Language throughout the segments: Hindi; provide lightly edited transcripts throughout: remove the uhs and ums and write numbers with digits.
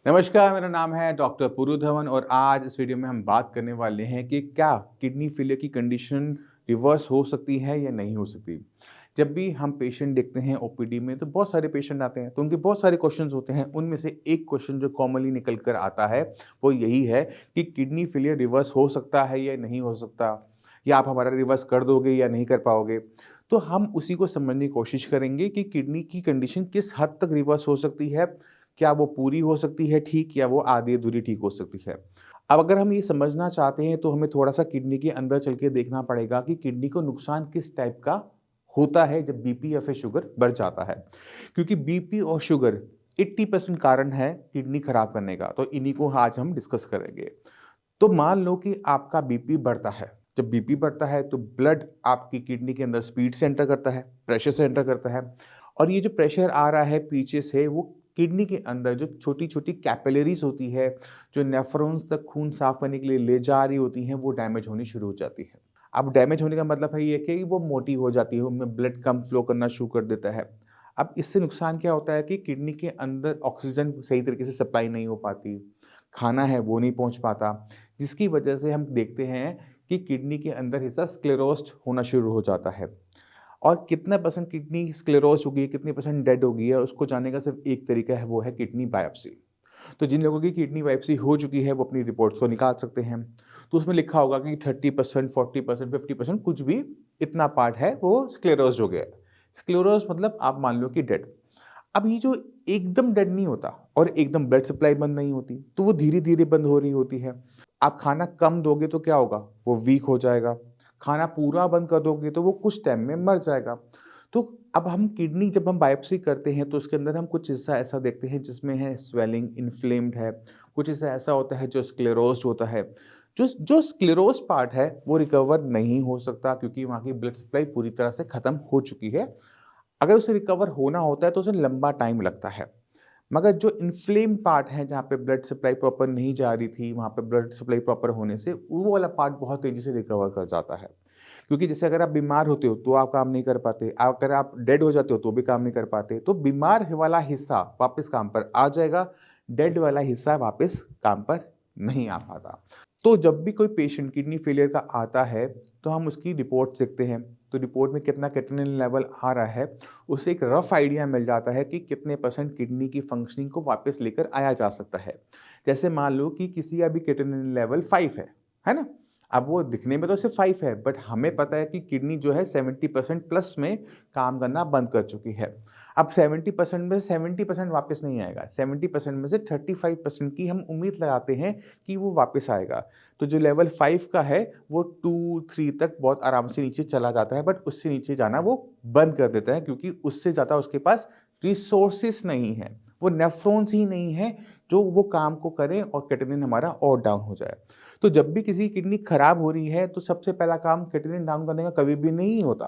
नमस्कार, मेरा नाम है डॉक्टर पुरु धवन और आज इस वीडियो में हम बात करने वाले हैं कि क्या किडनी फेलियर की कंडीशन रिवर्स हो सकती है या नहीं हो सकती। जब भी हम पेशेंट देखते हैं ओपीडी में तो बहुत सारे पेशेंट आते हैं तो उनके बहुत सारे क्वेश्चंस होते हैं। उनमें से एक क्वेश्चन जो कॉमनली निकल कर आता है वो यही है कि किडनी फेलियर रिवर्स हो सकता है या नहीं हो सकता, या आप हमारा रिवर्स कर दोगे या नहीं कर पाओगे। तो हम उसी को समझने की कोशिश करेंगे कि किडनी की कंडीशन किस हद तक रिवर्स हो सकती है, क्या वो पूरी हो सकती है ठीक, या वो आधी-अधूरी ठीक हो सकती है। अब अगर हम ये समझना चाहते हैं तो हमें थोड़ा-सा किडनी के अंदर चल के देखना पड़ेगा कि किडनी को नुकसान किस टाइप का होता है जब बीपी या फिर शुगर बढ़ जाता है। क्योंकि बीपी और शुगर 80% कारण है किडनी खराब करने का, तो इन्हीं को आज हम डिस्कस करेंगे। तो मान लो कि आपका बीपी बढ़ता है। जब बीपी बढ़ता है तो ब्लड आपकी किडनी के अंदर स्पीड से एंटर करता है, प्रेशर से एंटर करता है, और ये जो प्रेशर आ रहा है पीछे से वो किडनी के अंदर जो छोटी-छोटी कैपिलरीज़ होती है, जो नेफ्रॉन्स तक खून साफ करने के लिए ले जा रही होती हैं, वो डैमेज होनी शुरू हो जाती है। अब डैमेज होने का मतलब है ये कि वो मोटी हो जाती है, उनमें ब्लड कम फ्लो करना शुरू कर देता है। अब इससे नुकसान क्या होता है कि किडनी के अंदर ऑक्सीजन सही तरीके से सप्लाई नहीं हो पाती, खाना है वो नहीं पहुँच पाता, जिसकी वजह से हम देखते हैं कि किडनी के अंदर हिस्सा स्क्लेरोस्ड होना शुरू हो जाता है। और कितना परसेंट किडनी स्क्लेरोज़ हो गई है, कितने परसेंट डेड हो गई है, उसको जानने का सिर्फ़ एक तरीका है, वो है किडनी बायोप्सी। तो जिन लोगों की किडनी बायोप्सी हो चुकी है, वो अपनी रिपोर्ट्स को निकाल सकते हैं। तो उसमें लिखा होगा कि 30%, 40%, 50% कुछ भी इतना पार्ट है, वो स्क्लेरोज़्ड हो गया है। स्क्लेरोज़ मतलब आप मान लो कि डेड। अब ये जो एकदम डेड नहीं होता और एकदम ब्लड सप्लाई बंद नहीं होती, तो वो धीरे-धीरे बंद हो रही होती है। आप खाना कम दोगे तो क्या होगा? वो वीक हो जाएगा। खाना पूरा बंद कर दोगे तो वो कुछ टाइम में मर जाएगा। तो अब हम किडनी जब हम बायोप्सी करते हैं तो उसके अंदर हम कुछ हिस्सा ऐसा देखते हैं जिसमें है स्वेलिंग, इन्फ्लेम्ड है। कुछ हिस्सा ऐसा होता है जो स्क्लेरोज़्ड होता है। जो जो स्क्लेरोज़्ड पार्ट है वो रिकवर नहीं हो सकता क्योंकि वहाँ की ब्लड सप्लाई पूरी तरह से खत्म हो चुकी है। अगर उसे रिकवर होना होता है तो उसे लंबा टाइम लगता है। मगर जो इन्फ्लेम्ड पार्ट है जहाँ पे ब्लड सप्लाई प्रॉपर नहीं जा रही थी, वहाँ पे ब्लड सप्लाई प्रॉपर होने से वो वाला पार्ट बहुत तेज़ी से रिकवर कर जाता है। क्योंकि जैसे अगर आप बीमार होते हो तो आप काम नहीं कर पाते, अगर आप डेड हो जाते हो तो भी काम नहीं कर पाते। तो बीमार वाला हिस्सा वापस काम पर आ जाएगा, डेड वाला हिस्सा वापस काम पर नहीं आ पाता। तो जब भी कोई पेशेंट किडनी फेलियर का आता है, तो हम उसकी रिपोर्ट देखते हैं। तो रिपोर्ट में कितना क्रेटिनिन लेवल आ रहा है, उससे एक रफ आइडिया मिल जाता है कि कितने परसेंट किडनी की फंक्शनिंग को वापस लेकर आया जा सकता है। जैसे मान लो कि किसी का भी क्रेटिनिन लेवल 5 है ना? अब वो दिखने में तो सिर्फ 5 है, बट हमें पता है कि किडनी जो है 70% प्लस में काम करना बंद कर चुकी है। अब 70% में से 70% वापस नहीं आएगा, 70% में से 35% की हम उम्मीद लगाते हैं कि वो वापस आएगा। तो जो लेवल 5 का है वो 2-3 तक बहुत आराम से नीचे चला जाता है, बट उससे नीचे जाना वो बंद कर देता है क्योंकि उससे ज़्यादा उसके पास रिसोर्सेस नहीं है। वो नेफ्रॉन्स ही नहीं है जो वो काम को करें और क्रेटिनिन हमारा और डाउन हो जाए। तो जब भी किसी की किडनी खराब हो रही है तो सबसे पहला काम क्रेटिनिन डाउन करने का कभी भी नहीं होता।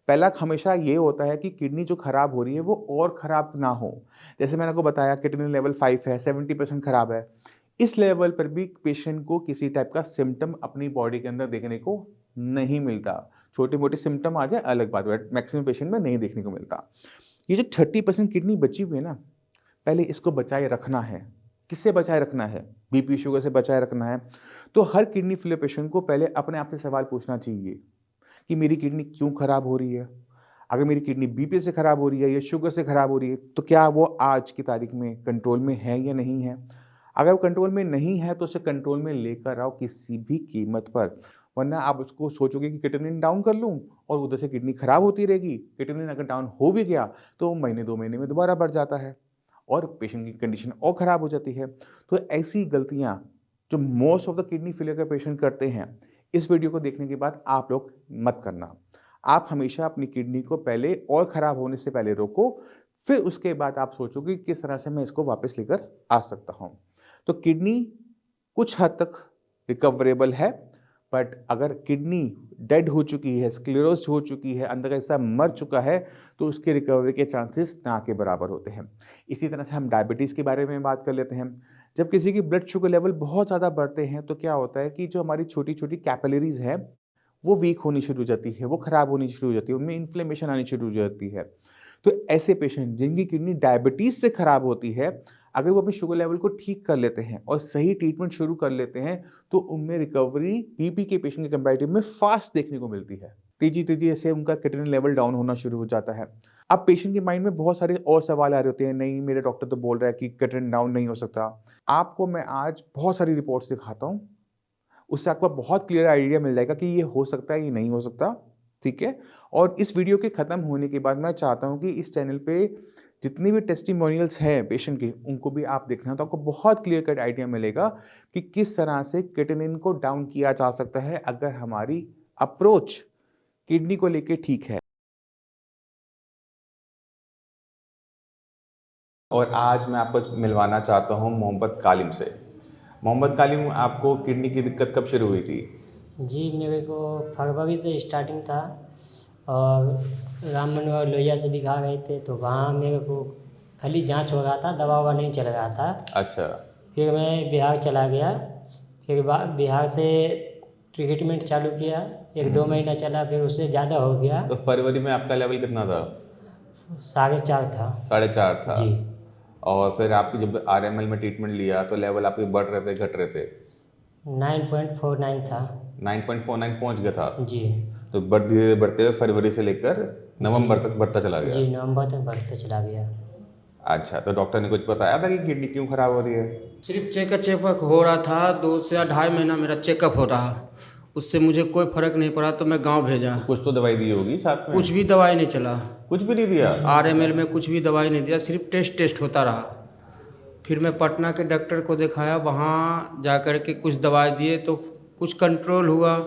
पहला हमेशा ये होता है कि किडनी जो खराब हो रही है वो और खराब ना हो। जैसे मैंने आपको बताया क्रेटिनिन लेवल 5 है, 70% खराब है। इस लेवल पर भी पेशेंट को किसी टाइप का सिम्पटम अपनी बॉडी के अंदर देखने को नहीं मिलता। छोटे-मोटे सिम्पटम आ जाए अलग बात है, बट मैक्सिमम पेशेंट में नहीं देखने को मिलता। ये जो 30% किडनी बची हुई है ना, पहले इसको बचाए रखना है। किससे बचाए रखना है? बीपी, शुगर से बचाए रखना है। तो हर किडनी फेलियर पेशेंट को पहले अपने आप से सवाल पूछना चाहिए कि मेरी किडनी क्यों खराब हो रही है? अगर मेरी किडनी बीपी से खराब हो रही है या शुगर से खराब हो रही है, तो क्या वो आज की तारीख में कंट्रोल में है या नहीं है? अगर वो कंट्रोल में नहीं है, तो उसे कंट्रोल में लेकर आओ किसी भी कीमत पर। वरना आप उसको सोचोगे कि क्रेटिनिन डाउन कर लूँ और उधर से किडनी खराब होती रहेगी। क्रेटिनिन अगर डाउन हो भी गया, तो महीने 2 महीने में दोबारा बढ़ जाता है और पेशेंट की कंडीशन और खराब हो जाती है। तो ऐसी गलतियाँ जो most of the kidney failure का पेशेंट करते हैं, इस वीडियो को देखने के बाद आप लोग मत करना। आप हमेशा अपनी किडनी को पहले और खराब होने से पहले रोको, फिर उसके बाद आप सोचो कि किस तरह से मैं इसको वापस लेकर आ सकता हूँ। तो किडनी कुछ हद तक रिकवरेबल है, बट अगर किडनी डेड हो चुकी है, स्क्लेरोज़्ड हो चुकी है, अंदर का हिस्सा मर चुका है, तो उसके रिकवरी के चांसेस ना के बराबर होते हैं। इसी तरह से हम डायबिटीज़ के बारे में बात कर लेते हैं। जब किसी की ब्लड शुगर लेवल बहुत ज़्यादा बढ़ते हैं, तो क्या होता है कि जो हमारी छोटी-छोटी कैपिलरीज़ हैं, वो वीक होनी शुरू हो जाती है, वो खराब होनी शुरू हो जाती है, उनमें इन्फ्लेमेशन आनी शुरू हो जाती है। तो ऐसे पेशेंट जिनकी किडनी डायबिटीज़ से खराब होती है, अगर वो अपनी शुगर लेवल को ठीक कर लेते हैं और सही ट्रीटमेंट शुरू कर लेते हैं तो उनमें रिकवरी बीपी के पेशेंट के कंपैरेटिव में फास्ट देखने को मिलती है। तेजी से उनका क्रिएटिनिन लेवल डाउन होना शुरू हो जाता है। अब पेशेंट के माइंड में बहुत सारे और सवाल आ रहे होते हैं, नहीं मेरे डॉक्टर तो बोल रहा है कि क्रिएटिनिन डाउन नहीं हो सकता। आपको मैं आज बहुत सारी रिपोर्ट्स दिखाता हूँ, उससे आपको बहुत क्लियर आइडिया मिल जाएगा कि ये हो सकता है, ये नहीं हो सकता, ठीक है? और इस वीडियो के ख़त्म होने के बाद मैं चाहता हूँ कि इस चैनल पे जितनी भी टेस्टिमोनियल्स हैं पेशेंट के, उनको भी आप देखना, तो आपको बहुत क्लियर कट आइडिया मिलेगा कि किस तरह से क्रिएटिनिन को डाउन किया जा सकता है अगर हमारी अप्रोच किडनी को लेके ठीक है। और आज मैं आपको मिलवाना चाहता हूँ मोहम्मद कालिम से। मोहम्मद कालिम, आपको किडनी की दिक्कत कब शुरू हुई थी? जी, मेरे को फरवरी से स्टार्टिंग था और राम मनोहर लोहिया से दिखा गए थे, तो वहाँ मेरे को खाली जांच हो रहा था, दवा ववा नहीं चल रहा था। अच्छा। फिर मैं बिहार चला गया, फिर बिहार से ट्रीटमेंट चालू किया, 1-2 महीना चला, फिर उससे ज़्यादा हो गया। तो फरवरी में आपका लेवल कितना था? 4.5 था। 4.5 था। जी। और फिर आपकी जब आरएमएल में ट्रीटमेंट लिया तो लेवल आपके बढ़ रहे थे, घट रहे थे? 9.49 था। 9.49 पहुंच गया था। जी। तो धीरे बढ़ते हुए फरवरी से लेकर नवंबर तक बढ़ता चला गया। जी, नवंबर तक बढ़ते चला गया। अच्छा, तो डॉक्टर ने कुछ बताया था कि किडनी क्यों खराब हो रही है? सिर्फ चेकअप हो रहा था, 2 से 2.5 महीना मेरा चेकअप हो रहा, उससे मुझे कोई फ़र्क नहीं पड़ा, तो मैं गांव भेजा। कुछ तो दवाई दी होगी साथ में? कुछ भी दवाई नहीं चला, कुछ भी नहीं दिया? आरएमएल में कुछ भी दवाई नहीं दिया, सिर्फ टेस्ट होता रहा। फिर मैं पटना के डॉक्टर को दिखाया, वहाँ जा कर के कुछ दवाई दिए तो कुछ कंट्रोल हुआ,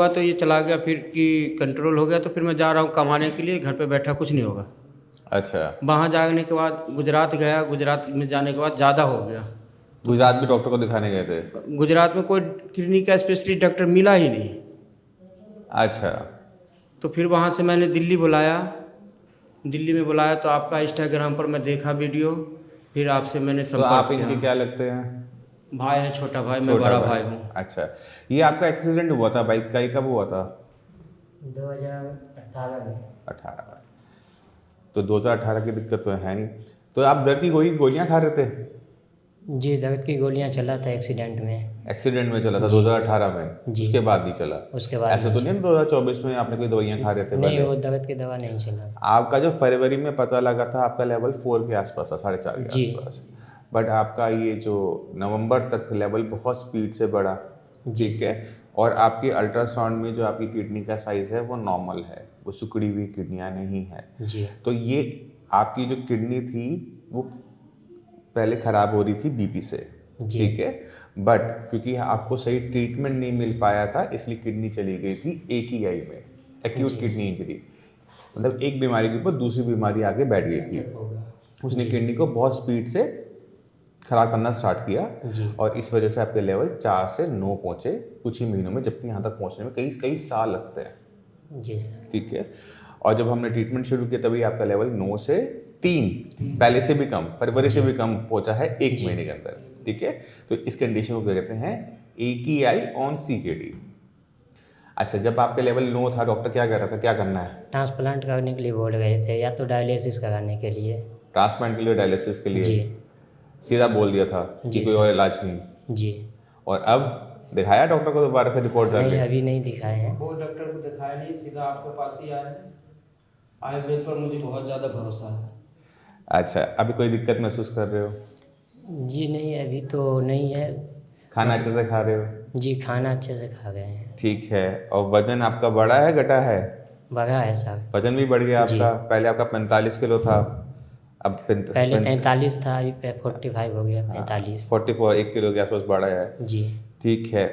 तो ये चला गया, फिर कि कंट्रोल हो गया, तो फिर मैं जा रहा हूँ कमाने के लिए, घर पे बैठा कुछ नहीं होगा। अच्छा। वहाँ जाने के बाद गुजरात गया, गुजरात में जाने के बाद ज़्यादा हो गया। गुजरात में डॉक्टर को दिखाने गए थे? गुजरात में कोई किडनी का स्पेशलिस्ट डॉक्टर मिला ही नहीं। अच्छा। तो फिर वहाँ से मैंने दिल्ली में बुलाया, तो आपका इंस्टाग्राम पर मैं देखा वीडियो, फिर आपसे मैंने तो संपर्क आप किया। इनके क्या लगते हैं? भाई है, छोटा भाई, मैं छोटा बड़ा भाई हूँ। अच्छा, ये आपका एक्सीडेंट हुआ था बाइक का, ये कब हुआ था? 2018 में। 18 में। तो 2018 की दिक्कत तो है नहीं। तो आप दर्द की गोलियां खा रहे थे? जी, दर्द की गोलियां चला था एक्सीडेंट में। एक्सीडेंट में चला था 2018 में? जी। उसके बाद नहीं चला? उसके बाद ऐसा तो नहीं 2024 में आपने कोई दवाइयां खा रहे थे नहीं, पहले? वो दर्द की दवा नहीं चला। आपका जो फरवरी में पता लगा था आपका लेवल 4 के आसपास था, 4.5 के जी। आसपास, बट आपका ये जो नवंबर तक लेवल बहुत स्पीड से बढ़ा, ठीक है? और आपके अल्ट्रासाउंड में जो आपकी किडनी का साइज है वो नॉर्मल है, वो सिकुड़ी हुई किडनियाँ नहीं है। जी। तो ये आपकी जो किडनी थी वो पहले खराब हो रही थी बीपी से, ठीक है? बट क्योंकि आपको सही ट्रीटमेंट नहीं मिल पाया था इसलिए किडनी चली गई थी AKI में, एक्यूट किडनी इंजरी। मतलब एक बीमारी के ऊपर दूसरी बीमारी आगे बैठ गई थी, उसने किडनी को बहुत स्पीड से खराब करना स्टार्ट किया और इस वजह से आपके लेवल 4 से 9 पहुंचे कुछ ही महीनों में, जबकि यहाँ तक पहुंचने में कई साल लगते हैं। जी सर। ठीक है? और जब हमने ट्रीटमेंट शुरू किया तभी आपका लेवल 9 से 3 पहले से भी कम, फरवरी से भी कम पहुंचा है 1 महीने के अंदर, ठीक है? तो इस कंडीशन को कहते हैं AKI ऑन CKD। अच्छा, जब आपके लेवल 9 था डॉक्टर क्या कह रहा था, क्या करना है? ट्रांसप्लांट करने के लिए बोल रहे थे, या तो डायलिसिस कराने के लिए। ट्रांसप्लांट के लिए, डायलिसिस के लिए? जी। सीधा बोल दिया था कि कोई और इलाज नहीं? जी। और अब दिखाया डॉक्टर को दोबारा से रिपोर्ट जाके? नहीं, अभी नहीं दिखाए हैं। वो डॉक्टर को दिखाया नहीं, सीधा आपके पास ही आए। आयुर्वेद पर मुझे बहुत ज़्यादा भरोसा है। अच्छा, अभी कोई दिक्कत महसूस कर रहे हो? जी नहीं, अभी तो नहीं है। खाना अच्छे से खा रहे हो? जी, खाना अच्छे से खा गए हैं। ठीक है। और वजन आपका बढ़ा है घटा है? बढ़ा है सर। वजन भी बढ़ गया आपका? पहले आपका 45 किलो था, अब पहले 43 था, अभी 45 हो गया, 45। 44, 1 किलो के आसपास बढ़ा है। जी। ठीक है।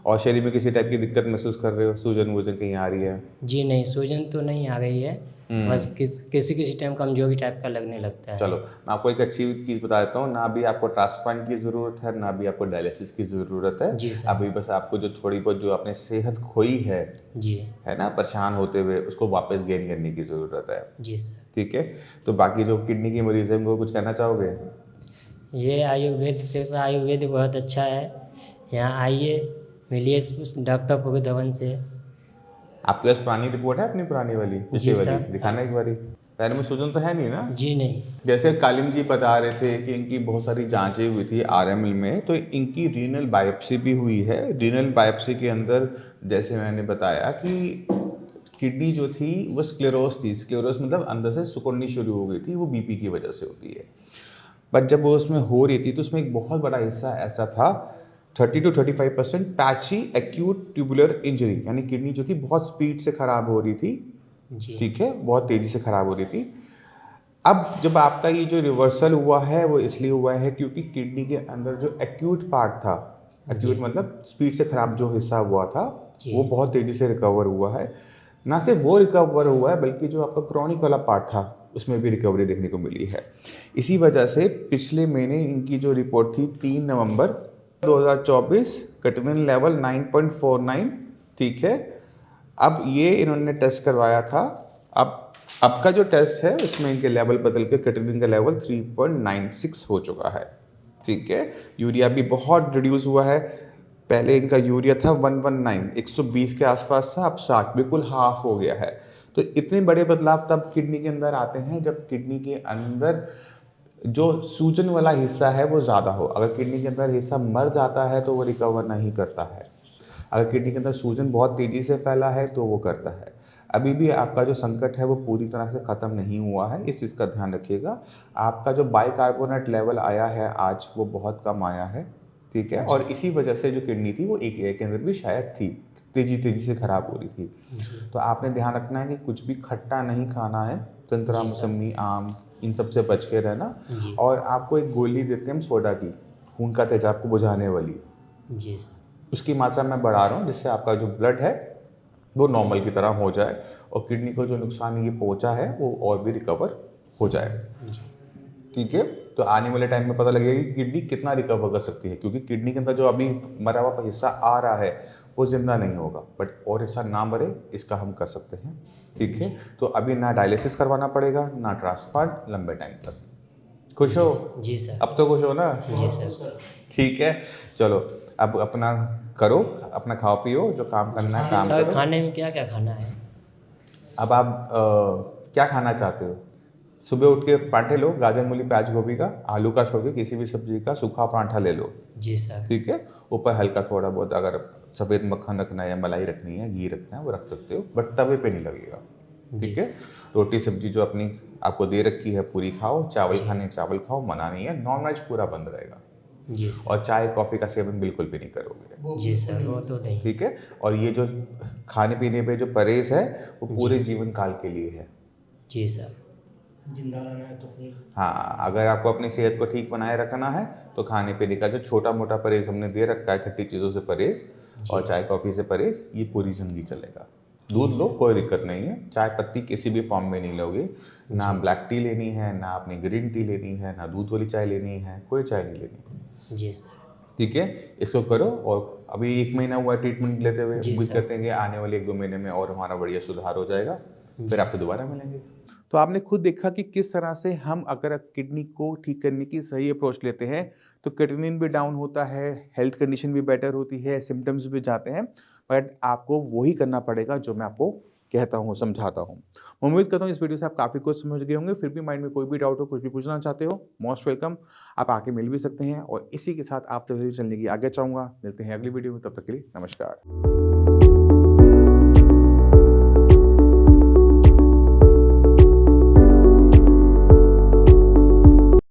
और शरीर में किसी टाइप की दिक्कत महसूस कर रहे हो? सूजन वूजन कहीं आ रही है? जी नहीं, सूजन तो नहीं आ रही है, बस किसी टाइम कमजोरी टाइप का लगने लगता है। चलो, मैं आपको एक अच्छी चीज़ बता देता हूँ, ना भी आपको ट्रांसप्लांट की ज़रूरत है, ना भी आपको डायलिसिस की ज़रूरत है। जी सर। अभी बस आपको जो थोड़ी बहुत जो आपने सेहत खोई है, जी। है ना, परेशान होते हुए, उसको वापस गेन करने की ज़रूरत है। जी सर। ठीक है? तो बाकी जो किडनी के मरीज हैं उनको कुछ कहना चाहोगे? ये आयुर्वेद बहुत अच्छा है, यहाँ आइए, मिलिए उस डॉक्टर पुरुधवन से। आपके पास पुरानी रिपोर्ट है अपनी, पुरानी वाली, पिछली वाली? दिखाना एक बारी पैर में सूजन तो है नहीं ना? जी नहीं। जैसे कालिम जी बता रहे थे कि इनकी बहुत सारी जांचें हुई थी आरएमएल में, तो इनकी रीनल बायोप्सी भी हुई है। रीनल बायोप्सी के अंदर जैसे मैंने बताया कि किडनी जो थी वो स्क्लेरोस थी। स्क्लेरोस मतलब अंदर से सिकुड़नी शुरू हो गई थी, वो बीपी की वजह से होती है। बट जब वो उसमें हो रही थी तो उसमें एक बहुत बड़ा हिस्सा ऐसा था 30 to 35% patchy acute tubular injury, यानी किडनी जो थी बहुत स्पीड से ख़राब हो रही थी, जी। ठीक है, बहुत तेज़ी से ख़राब हो रही थी। अब जब आपका ये जो रिवर्सल हुआ है वो इसलिए हुआ है क्योंकि किडनी के अंदर जो एक्यूट पार्ट था, एक्यूट मतलब स्पीड से ख़राब जो हिस्सा हुआ था, जी। वो बहुत तेज़ी से रिकवर हुआ है। ना सिर्फ वो रिकवर हुआ है बल्कि जो आपका क्रॉनिक वाला पार्ट था उसमें भी रिकवरी देखने को मिली है। इसी वजह से पिछले महीने इनकी जो रिपोर्ट थी 3 नवंबर 2024, क्रिएटिनिन लेवल 9.49, ठीक है। अब ये इन्होंने टेस्ट करवाया था, अब का जो टेस्ट है उसमें इनके लेवल बदल के क्रिएटिनिन का लेवल 3.96 हो चुका है, ठीक है। यूरिया भी बहुत रिड्यूस हुआ है। पहले इनका यूरिया था 119, 120 के आसपास था, अब 60, बिल्कुल हाफ हो गया है। तो इतने बड़े बदलाव तब किडनी के अंदर आते हैं जब किडनी के अंदर जो सूजन वाला हिस्सा है वो ज़्यादा हो। अगर किडनी के अंदर हिस्सा मर जाता है तो वो रिकवर नहीं करता है। अगर किडनी के अंदर सूजन बहुत तेज़ी से फैला है तो वो करता है। अभी भी आपका जो संकट है वो पूरी तरह से ख़त्म नहीं हुआ है, इस चीज़ का ध्यान रखिएगा। आपका जो बाइकार्बोनेट लेवल आया है आज वो बहुत कम आया है, ठीक है। और इसी वजह से जो किडनी थी वो एक एयर के अंदर भी शायद थी, तेज़ी से ख़राब हो रही थी। तो आपने ध्यान रखना है कि कुछ भी खट्टा नहीं खाना है, संतरा, मौसमी, आम, इन सब से बच के रहना। और आपको एक गोली देते हैं हम सोडा की, खून का तेजाब को बुझाने वाली, जी सर। उसकी मात्रा मैं बढ़ा रहा हूँ जिससे आपका जो ब्लड है वो नॉर्मल की तरह हो जाए और किडनी को जो नुकसान ये पहुँचा है वो और भी रिकवर हो जाए, ठीक है। तो आने वाले टाइम में पता लगेगा कि किडनी कितना रिकवर कर सकती है, क्योंकि किडनी के अंदर जो अभी मरा हुआ हिस्सा आ रहा है वो जिंदा नहीं होगा, बट और हिस्सा ना मरे इसका हम कर सकते हैं, ठीक है। तो अभी ना डायलिसिस करवाना पड़ेगा ना ट्रांसप्लांट लंबे टाइम तक। खुश हो? जी सर। अब तो खुश हो ना? जी सर। ठीक है, चलो अब अपना करो, अपना खाओ पियो, जो काम करना है काम सर करो। खाने में क्या क्या खाना है? अब आप क्या खाना चाहते हो? सुबह उठ के पराठे लो, गाजर मूली प्याज गोभी का, आलू का छोड़ के किसी भी सब्जी का सूखा पराठा ले लो, जी सर। ठीक है। ऊपर हल्का थोड़ा बहुत अगर सफ़ेद मक्खन रखना है या मलाई रखनी है, घी रखना है वो रख सकते हो, बट तवे पे नहीं लगेगा, ठीक है। रोटी सब्जी जो अपनी आपको दे रखी है पूरी खाओ, चावल खाने चावल खाओ, मना नहीं है, नॉन वेज पूरा बंद रहेगा। जी सर। और चाय कॉफ़ी का सेवन बिल्कुल भी नहीं करोगे, जी सर, वो तो नहीं। ठीक है। और ये जो खाने पीने पे जो परहेज है वो पूरे जीवन काल के लिए है। जी सर। जिंदा रहना है तो फिर हाँ, अगर आपको अपनी सेहत को ठीक बनाए रखना है तो खाने पीने का जो छोटा मोटा परहेज हमने दे रखा है, खट्टी चीज़ों से परहेज और चाय कॉफ़ी से परहेज, ये पूरी ज़िंदगी चलेगा। दूध लो, कोई दिक्कत नहीं है, चाय पत्ती किसी भी फॉर्म में नहीं लोगे, ना ब्लैक टी लेनी है, ना अपनी ग्रीन टी लेनी है, ना दूध वाली चाय लेनी है, कोई चाय नहीं लेनी, जी सर। ठीक है। इसको करो। और अभी 1 महीना हुआ ट्रीटमेंट लेते हुए, उम्मीद करते हैं कि आने वाले 1-2 महीने में और हमारा बढ़िया सुधार हो जाएगा, फिर आपसे दोबारा मिलेंगे। तो आपने खुद देखा कि किस तरह से हम अगर किडनी को ठीक करने की सही अप्रोच लेते हैं तो क्रिएटिनिन भी डाउन होता है, हेल्थ कंडीशन भी बेटर होती है, सिम्टम्स भी जाते हैं, बट आपको वही करना पड़ेगा जो मैं आपको कहता हूँ, समझाता हूँ। मैं उम्मीद करता हूँ इस वीडियो से आप काफ़ी कुछ समझ गए होंगे। फिर भी माइंड में कोई भी डाउट हो, कुछ भी पूछना चाहते हो, मोस्ट वेलकम, आप आके मिल भी सकते हैं। और इसी के साथ आप तो चलने की आगे चाहूँगा। मिलते हैं अगली वीडियो में, तब तक के लिए नमस्कार।